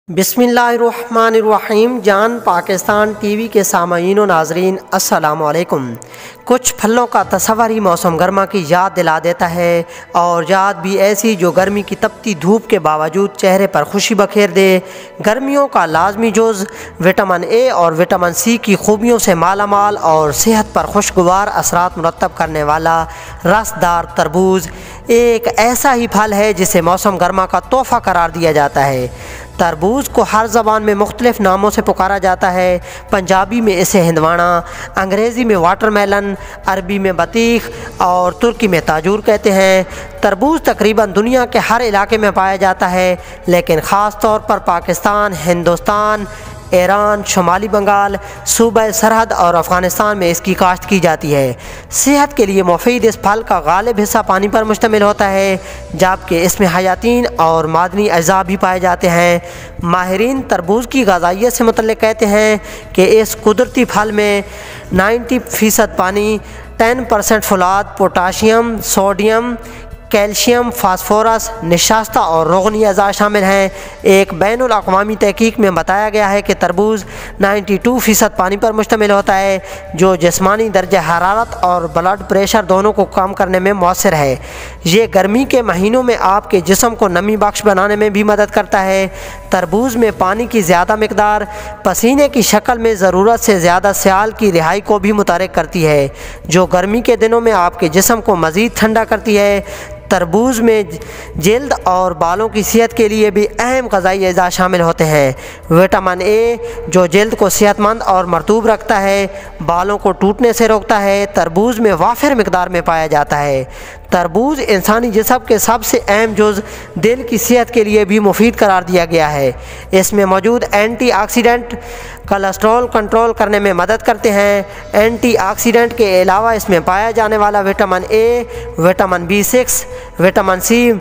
बिस्मिल्लाहिर्रहमानिर्रहीम। जान पाकिस्तान टीवी के सामाईन व नाजरीन अस्सलामु अलैकुम। कुछ फलों का तस्वर ही मौसम गर्मा की याद दिला देता है, और याद भी ऐसी जो गर्मी की तपती धूप के बावजूद चेहरे पर खुशी बखेर दे। गर्मियों का लाजमी जुज़ विटामिन ए और विटामिन सी की खूबियों से मालामाल और सेहत पर खुशगवार असरात मुरतब करने वाला रसदार तरबूज एक ऐसा ही फल है जिसे मौसम गर्मा का तोहफ़ा करार दिया जाता है। तरबूज को हर ज़बान में मुख्तलिफ़ नामों से पुकारा जाता है। पंजाबी में इसे हिंदवाना, अंग्रेज़ी में वाटरमेलन, अरबी में बतीख और तुर्की में ताजूर कहते हैं। तरबूज तकरीबन दुनिया के हर इलाके में पाया जाता है, लेकिन ख़ास तौर पर पाकिस्तान, हिंदुस्तान, ईरान, शुमाली बंगाल, सूबा सरहद और अफ़गानिस्तान में इसकी काश्त की जाती है। सेहत के लिए मुफीद इस फल का गालिब हिस्सा पानी पर मुश्तमिल होता है, जबकि इसमें हयातीन और मादनी अज़ा भी पाए जाते हैं। माहिरीन तरबूज की ग़िज़ाइयत से मुतल्लिक़ कहते हैं कि इस कुदरती फल में 90% पानी, 10% Phulad, potassium, sodium, calcium, phosphorus, निशास्ता और रोगनी अज़ा शामिल हैं। एक बैनुल अक़वामी तहक़ीक़ में बताया गया है कि तरबूज 92% पानी पर मुश्तमिल होता है, जो जिस्मानी दर्जा हरारत और ब्लड प्रेशर दोनों को कम करने में मौसर है। ये गर्मी के महीनों में आपके जिस्म को नमी बख्श बनाने में भी मदद करता है। तरबूज में पानी की ज़्यादा मिकदार पसीने की शक्ल में ज़रूरत से ज़्यादा स्याल की रिहाई को भी मुतहर्रिक करती है, जो गर्मी के दिनों में आपके जिस्म को मज़ीद ठंडा करती है। तरबूज में जल्द और बालों की सेहत के लिए भी अहम ग़िज़ाई अज़ा शामिल होते हैं। विटामिन ए जो जल्द को सेहतमंद और मरतूब रखता है, बालों को टूटने से रोकता है, तरबूज में वाफिर मिकदार में पाया जाता है। तरबूज इंसानी जिस्म के सबसे अहम जुज़ दिल की सेहत के लिए भी मुफीद करार दिया गया है। इसमें मौजूद एंटीऑक्सीडेंट कोलेस्ट्रॉल कंट्रोल करने में मदद करते हैं। एंटीऑक्सीडेंट के अलावा इसमें पाया जाने वाला vitamin A, vitamin B6, vitamin C,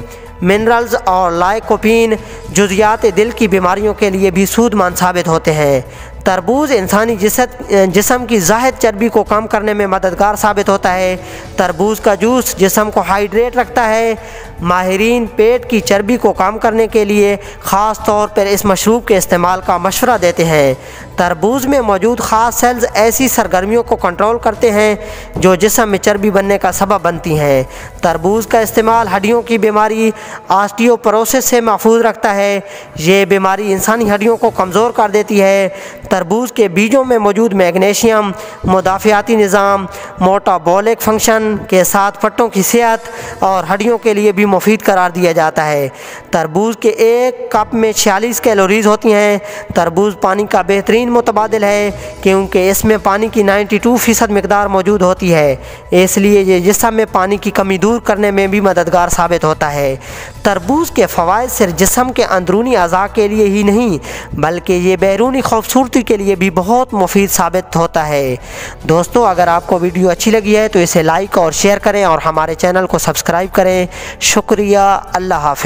minerals और लाइकोपीन जुज़ियात दिल की बीमारियों के लिए भी सूदमंद साबित होते हैं। तरबूज इंसानी जिस्म की ज़ाहिद चर्बी को कम करने में मददगार साबित होता है। तरबूज का जूस जिस्म को हाइड्रेट रखता है। माहिरीन पेट की चर्बी को कम करने के लिए ख़ास तौर पर इस मशरूब के इस्तेमाल का मशवरा देते हैं। तरबूज में मौजूद ख़ास सेल्स ऐसी सरगर्मियों को कंट्रोल करते हैं जो जिस्म में चर्बी बनने का सबब बनती हैं। तरबूज का इस्तेमाल हड्डियों की बीमारी ऑस्टियोपोरोसिस से महफूज रखता है। ये बीमारी इंसानी हड्डियों को कमज़ोर कर देती है। तरबूज के बीजों में मौजूद मैग्नीशियम मुदाफ़ियाती निज़ाम, मेटाबॉलिक फंक्शन के साथ फट्टों की सेहत और हड्डियों के लिए भी मुफीद करार दिया जाता है। तरबूज के एक कप में 46 कैलोरीज़ होती हैं। तरबूज पानी का बेहतरीन मुतबादिल है, क्योंकि इसमें पानी की 92% मिकदार मौजूद होती है, इसलिए ये जिस्म में पानी की कमी दूर करने में भी मददगार साबित होता है। तरबूज के फ़वाइद सिर्फ जिस्म के अंदरूनी अज़ा के लिए ही नहीं, बल्कि ये बैरूनी खूबसूरती के लिए भी बहुत मुफीद साबित होता है। दोस्तों, अगर आपको वीडियो अच्छी लगी है तो इसे लाइक और शेयर करें और हमारे चैनल को सब्सक्राइब करें। शुक्रिया। अल्लाह हाफ़िज़।